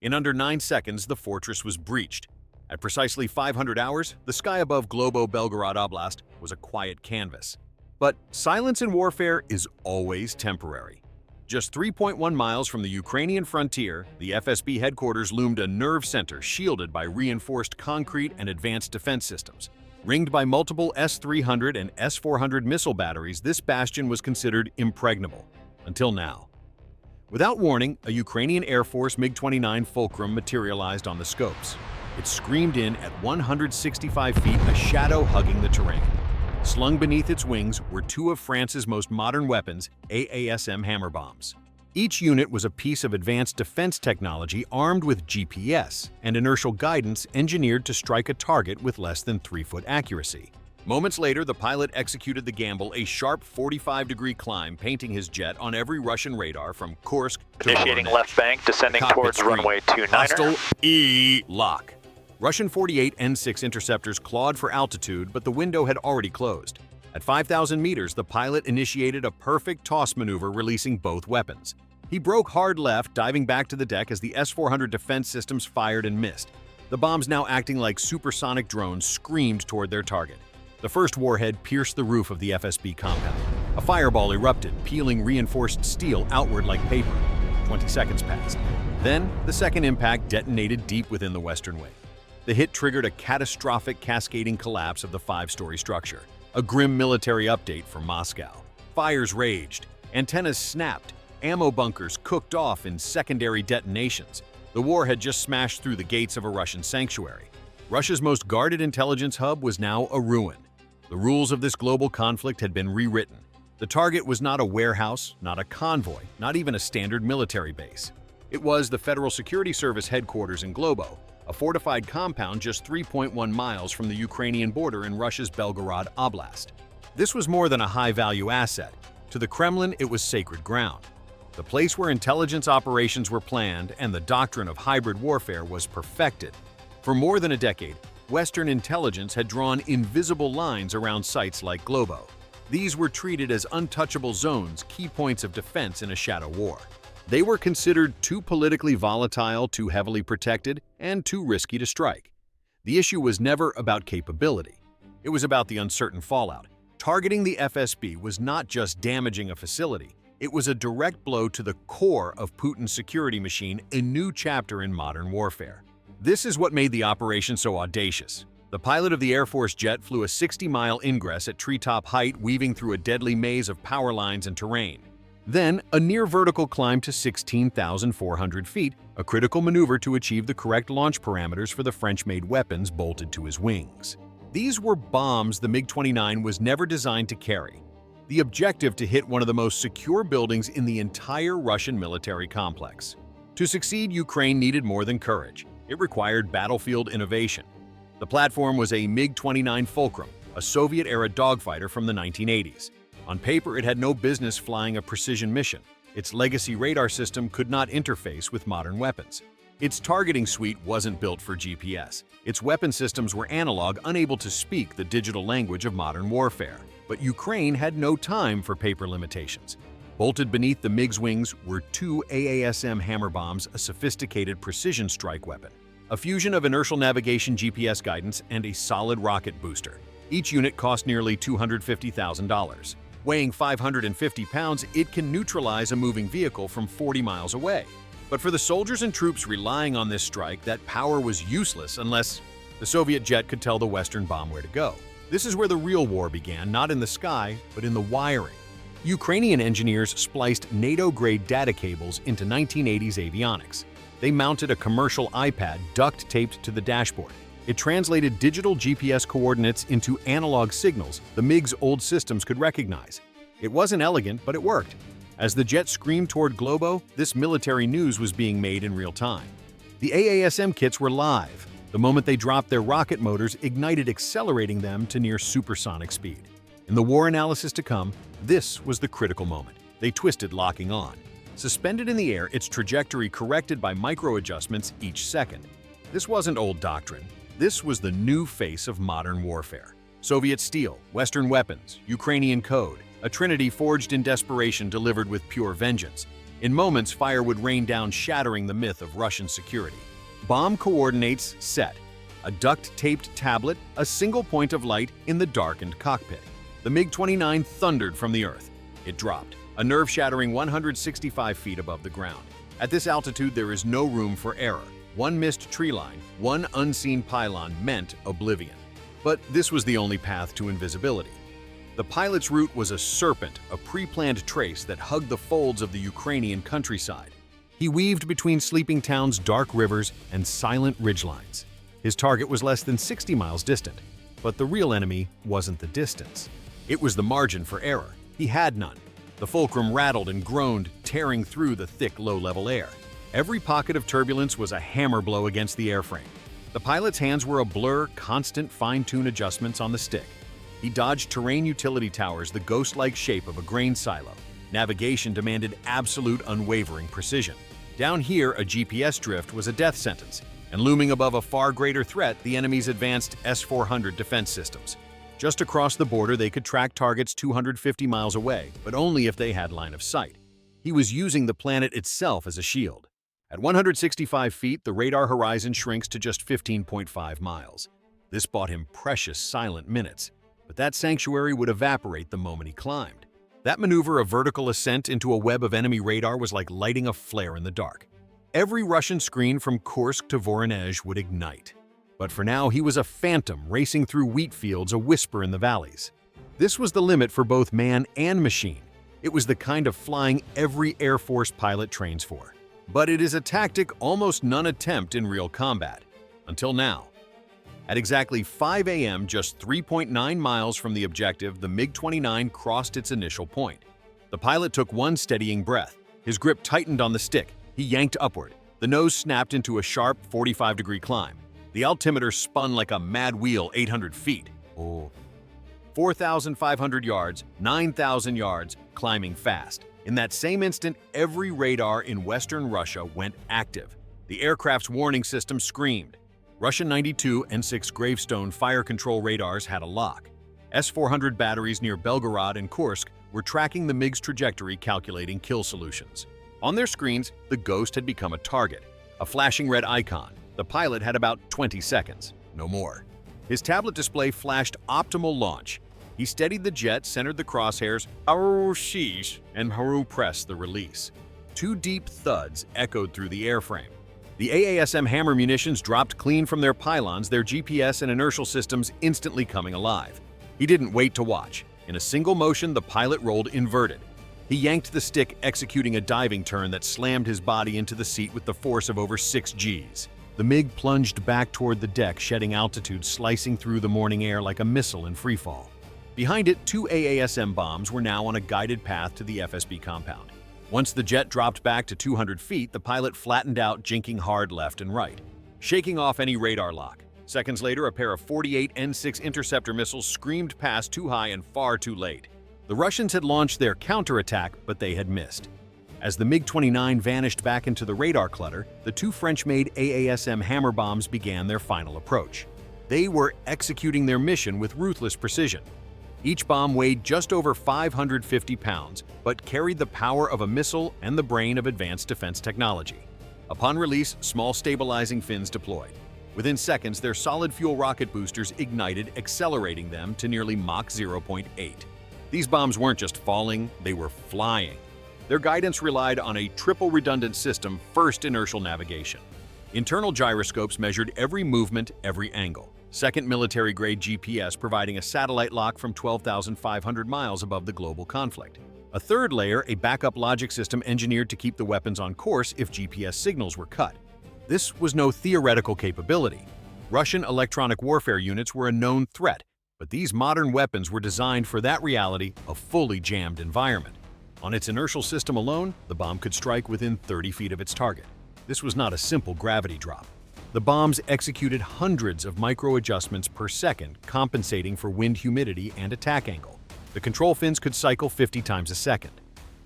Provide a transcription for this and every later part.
In under 9 seconds, the fortress was breached. At precisely 500 hours, the sky above Globo, Belgorod Oblast was a quiet canvas. But silence in warfare is always temporary. Just 3.1 miles from the Ukrainian frontier, the FSB headquarters loomed a nerve center shielded by reinforced concrete and advanced defense systems. Ringed by multiple S-300 and S-400 missile batteries, this bastion was considered impregnable, until now. Without warning, a Ukrainian Air Force MiG-29 Fulcrum materialized on the scopes. It screamed in at 165 feet, a shadow hugging the terrain. Slung beneath its wings were two of France's most modern weapons, AASM hammer bombs. Each unit was a piece of advanced defense technology armed with GPS and inertial guidance engineered to strike a target with less than 3-foot accuracy. Moments later, the pilot executed the gamble, a sharp 45-degree climb, painting his jet on every Russian radar from Kursk to Initiating Voronezh. left bank, descending towards runway 29er. Hostile E-lock. Russian 48 N-6 interceptors clawed for altitude, but the window had already closed. At 5,000 meters, the pilot initiated a perfect toss maneuver, releasing both weapons. He broke hard left, diving back to the deck as the S-400 defense systems fired and missed. The bombs, now acting like supersonic drones, screamed toward their target. The first warhead pierced the roof of the FSB compound. A fireball erupted, peeling reinforced steel outward like paper. 20 seconds passed. Then, the second impact detonated deep within the western wing. The hit triggered a catastrophic cascading collapse of the 5-story structure. A grim military update from Moscow. Fires raged, antennas snapped, ammo bunkers cooked off in secondary detonations. The war had just smashed through the gates of a Russian sanctuary. Russia's most guarded intelligence hub was now a ruin. The rules of this global conflict had been rewritten. The target was not a warehouse, not a convoy, not even a standard military base. It was the Federal Security Service headquarters in Globo, a fortified compound just 3.1 miles from the Ukrainian border in Russia's Belgorod Oblast. This was more than a high-value asset. To the Kremlin, it was sacred ground. The place where intelligence operations were planned and the doctrine of hybrid warfare was perfected. For more than a decade, Western intelligence had drawn invisible lines around sites like Globo. These were treated as untouchable zones, key points of defense in a shadow war. They were considered too politically volatile, too heavily protected, and too risky to strike. The issue was never about capability. It was about the uncertain fallout. Targeting the FSB was not just damaging a facility, it was a direct blow to the core of Putin's security machine, a new chapter in modern warfare. This is what made the operation so audacious. The pilot of the Air Force jet flew a 60-mile ingress at treetop height, weaving through a deadly maze of power lines and terrain. Then, a near-vertical climb to 16,400 feet, a critical maneuver to achieve the correct launch parameters for the French-made weapons bolted to his wings. These were bombs the MiG-29 was never designed to carry. The objective to hit one of the most secure buildings in the entire Russian military complex. To succeed, Ukraine needed more than courage. It required battlefield innovation. The platform was a MiG-29 Fulcrum, a Soviet-era dogfighter from the 1980s. On paper, it had no business flying a precision mission. Its legacy radar system could not interface with modern weapons. Its targeting suite wasn't built for GPS. Its weapon systems were analog, unable to speak the digital language of modern warfare. But Ukraine had no time for paper limitations. Bolted beneath the MiG's wings were two AASM hammer bombs, a sophisticated precision strike weapon, a fusion of inertial navigation GPS guidance, and a solid rocket booster. Each unit cost nearly $250,000. Weighing 550 pounds, it can neutralize a moving vehicle from 40 miles away. But for the soldiers and troops relying on this strike, that power was useless unless the Soviet jet could tell the Western bomb where to go. This is where the real war began, not in the sky, but in the wiring. Ukrainian engineers spliced NATO-grade data cables into 1980s avionics. They mounted a commercial iPad duct-taped to the dashboard. It translated digital GPS coordinates into analog signals the MiG's old systems could recognize. It wasn't elegant, but it worked. As the jet screamed toward Globo, this military news was being made in real time. The AASM kits were live. The moment they dropped their rocket motors, ignited, accelerating them to near supersonic speed. In the war analysis to come, this was the critical moment. They twisted, locking on. Suspended in the air, its trajectory corrected by micro-adjustments each second. This wasn't old doctrine. This was the new face of modern warfare. Soviet steel, Western weapons, Ukrainian code, a trinity forged in desperation, delivered with pure vengeance. In moments, fire would rain down, shattering the myth of Russian security. Bomb coordinates set. A duct-taped tablet, a single point of light in the darkened cockpit. The MiG-29 thundered from the earth. It dropped, a nerve-shattering 165 feet above the ground. At this altitude, there is no room for error. One missed tree line, one unseen pylon meant oblivion. But this was the only path to invisibility. The pilot's route was a serpent, a pre-planned trace that hugged the folds of the Ukrainian countryside. He weaved between sleeping towns, dark rivers, and silent ridgelines. His target was less than 60 miles distant, but the real enemy wasn't the distance. It was the margin for error. He had none. The Fulcrum rattled and groaned, tearing through the thick, low-level air. Every pocket of turbulence was a hammer blow against the airframe. The pilot's hands were a blur, constant fine-tune adjustments on the stick. He dodged terrain utility towers, the ghost-like shape of a grain silo. Navigation demanded absolute, unwavering precision. Down here, a GPS drift was a death sentence, and looming above a far greater threat, the enemy's advanced S-400 defense systems. Just across the border, they could track targets 250 miles away, but only if they had line of sight. He was using the planet itself as a shield. At 165 feet, the radar horizon shrinks to just 15.5 miles. This bought him precious silent minutes, but that sanctuary would evaporate the moment he climbed. That maneuver of vertical ascent into a web of enemy radar was like lighting a flare in the dark. Every Russian screen from Kursk to Voronezh would ignite. But for now, he was a phantom racing through wheat fields, a whisper in the valleys. This was the limit for both man and machine. It was the kind of flying every Air Force pilot trains for. But it is a tactic almost none attempt in real combat. Until now. At exactly 5 a.m., just 3.9 miles from the objective, the MiG-29 crossed its initial point. The pilot took one steadying breath. His grip tightened on the stick. He yanked upward. The nose snapped into a sharp 45-degree climb. The altimeter spun like a mad wheel 800 feet. 4,500 yards, 9,000 yards, climbing fast. In that same instant, every radar in Western Russia went active. The aircraft's warning system screamed. Russian 92 and 6 Gravestone fire control radars had a lock. S-400 batteries near Belgorod and Kursk were tracking the MiG's trajectory, calculating kill solutions. On their screens, the Ghost had become a target, a flashing red icon. The pilot had about 20 seconds, no more. His tablet display flashed optimal launch. He steadied the jet, centered the crosshairs, audacious, and Haru pressed the release. Two deep thuds echoed through the airframe. The AASM hammer munitions dropped clean from their pylons, their GPS and inertial systems instantly coming alive. He didn't wait to watch. In a single motion, the pilot rolled inverted. He yanked the stick, executing a diving turn that slammed his body into the seat with the force of over 6 Gs. The MiG plunged back toward the deck, shedding altitude, slicing through the morning air like a missile in freefall. Behind it, 2 AASM bombs were now on a guided path to the FSB compound. Once the jet dropped back to 200 feet, the pilot flattened out, jinking hard left and right, shaking off any radar lock. Seconds later, a pair of 48 N-6 interceptor missiles screamed past too high and far too late. The Russians had launched their counterattack, but they had missed. As the MiG-29 vanished back into the radar clutter, the 2 French-made AASM hammer bombs began their final approach. They were executing their mission with ruthless precision. Each bomb weighed just over 550 pounds, but carried the power of a missile and the brain of advanced defense technology. Upon release, small stabilizing fins deployed. Within seconds, their solid-fuel rocket boosters ignited, accelerating them to nearly Mach 0.8. These bombs weren't just falling, they were flying. Their guidance relied on a triple redundant system, first inertial navigation. Internal gyroscopes measured every movement, every angle. Second, military-grade GPS providing a satellite lock from 12,500 miles above the global conflict. A third layer, a backup logic system engineered to keep the weapons on course if GPS signals were cut. This was no theoretical capability. Russian electronic warfare units were a known threat, but these modern weapons were designed for that reality, a fully jammed environment. On its inertial system alone, the bomb could strike within 30 feet of its target. This was not a simple gravity drop. The bombs executed hundreds of micro-adjustments per second, compensating for wind humidity and attack angle. The control fins could cycle 50 times a second.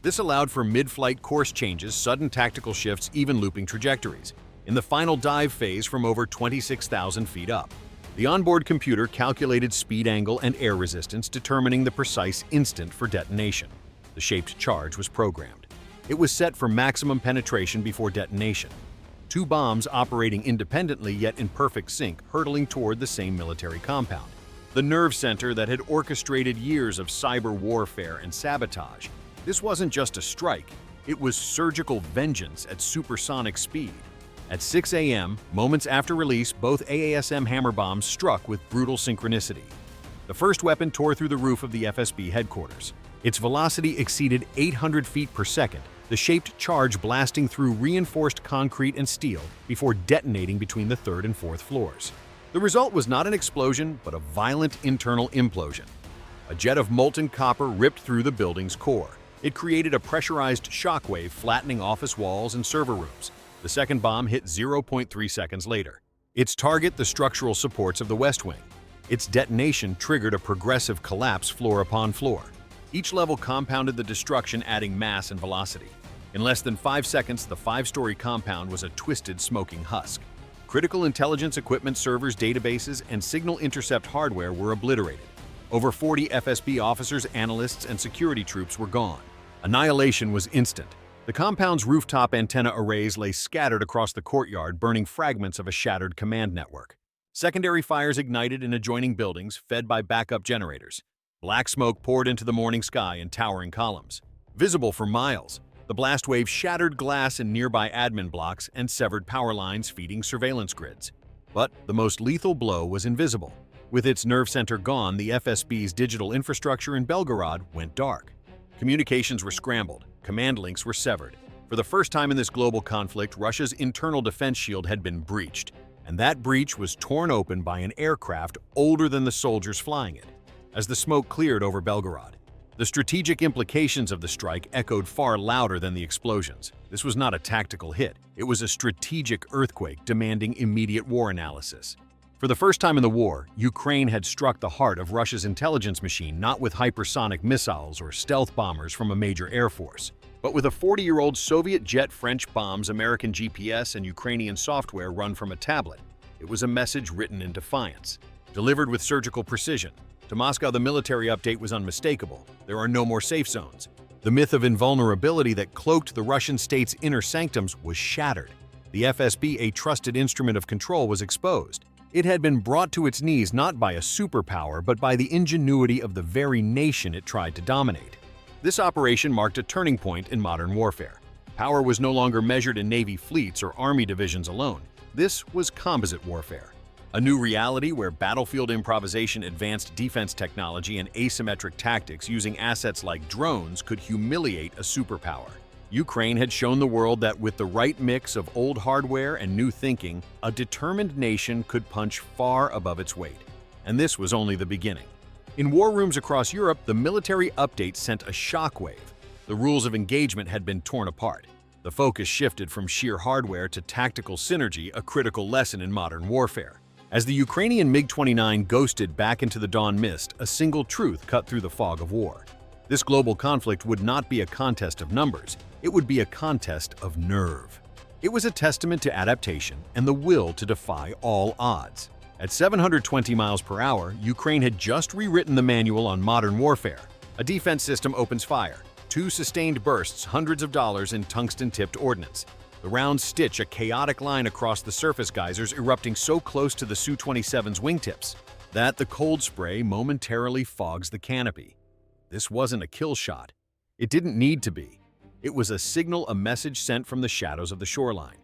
This allowed for mid-flight course changes, sudden tactical shifts, even looping trajectories. In the final dive phase from over 26,000 feet up, the onboard computer calculated speed angle and air resistance, determining the precise instant for detonation. The shaped charge was programmed. It was set for maximum penetration before detonation. Two bombs operating independently yet in perfect sync, hurtling toward the same military compound. The nerve center that had orchestrated years of cyber warfare and sabotage. This wasn't just a strike, it was surgical vengeance at supersonic speed. At 6 a.m., moments after release, both AASM hammer bombs struck with brutal synchronicity. The first weapon tore through the roof of the FSB headquarters. Its velocity exceeded 800 feet per second, the shaped charge blasting through reinforced concrete and steel before detonating between the third and fourth floors. The result was not an explosion, but a violent internal implosion. A jet of molten copper ripped through the building's core. It created a pressurized shockwave flattening office walls and server rooms. The second bomb hit 0.3 seconds later. Its target, the structural supports of the West Wing. Its detonation triggered a progressive collapse floor upon floor. Each level compounded the destruction, adding mass and velocity. In less than 5 seconds, the 5-story compound was a twisted, smoking husk. Critical intelligence equipment, servers, databases, and signal intercept hardware were obliterated. Over 40 FSB officers, analysts, and security troops were gone. Annihilation was instant. The compound's rooftop antenna arrays lay scattered across the courtyard, burning fragments of a shattered command network. Secondary fires ignited in adjoining buildings, fed by backup generators. Black smoke poured into the morning sky in towering columns. Visible for miles, the blast wave shattered glass in nearby admin blocks and severed power lines feeding surveillance grids. But the most lethal blow was invisible. With its nerve center gone, the FSB's digital infrastructure in Belgorod went dark. Communications were scrambled. Command links were severed. For the first time in this global conflict, Russia's internal defense shield had been breached, and that breach was torn open by an aircraft older than the soldiers flying it. As the smoke cleared over Belgorod, the strategic implications of the strike echoed far louder than the explosions. This was not a tactical hit. It was a strategic earthquake demanding immediate war analysis. For the first time in the war, Ukraine had struck the heart of Russia's intelligence machine, not with hypersonic missiles or stealth bombers from a major air force, but with a 40-year-old Soviet jet, French bombs, American GPS, and Ukrainian software run from a tablet. It was a message written in defiance, delivered with surgical precision. To Moscow, the military update was unmistakable. There are no more safe zones. The myth of invulnerability that cloaked the Russian state's inner sanctums was shattered. The FSB, a trusted instrument of control, was exposed. It had been brought to its knees not by a superpower, but by the ingenuity of the very nation it tried to dominate. This operation marked a turning point in modern warfare. Power was no longer measured in Navy fleets or Army divisions alone. This was composite warfare, a new reality where battlefield improvisation, advanced defense technology, and asymmetric tactics using assets like drones could humiliate a superpower. Ukraine had shown the world that with the right mix of old hardware and new thinking, a determined nation could punch far above its weight. And this was only the beginning. In war rooms across Europe, the military update sent a shockwave. The rules of engagement had been torn apart. The focus shifted from sheer hardware to tactical synergy, a critical lesson in modern warfare. As the Ukrainian MiG-29 ghosted back into the dawn mist, a single truth cut through the fog of war. This global conflict would not be a contest of numbers, it would be a contest of nerve. It was a testament to adaptation and the will to defy all odds. At 720 miles per hour, Ukraine had just rewritten the manual on modern warfare. A defense system opens fire. 2 sustained bursts, hundreds of dollars in tungsten-tipped ordnance. The rounds stitch a chaotic line across the surface geysers erupting so close to the Su-27's wingtips that the cold spray momentarily fogs the canopy. This wasn't a kill shot. It didn't need to be. It was a signal, a message sent from the shadows of the shoreline.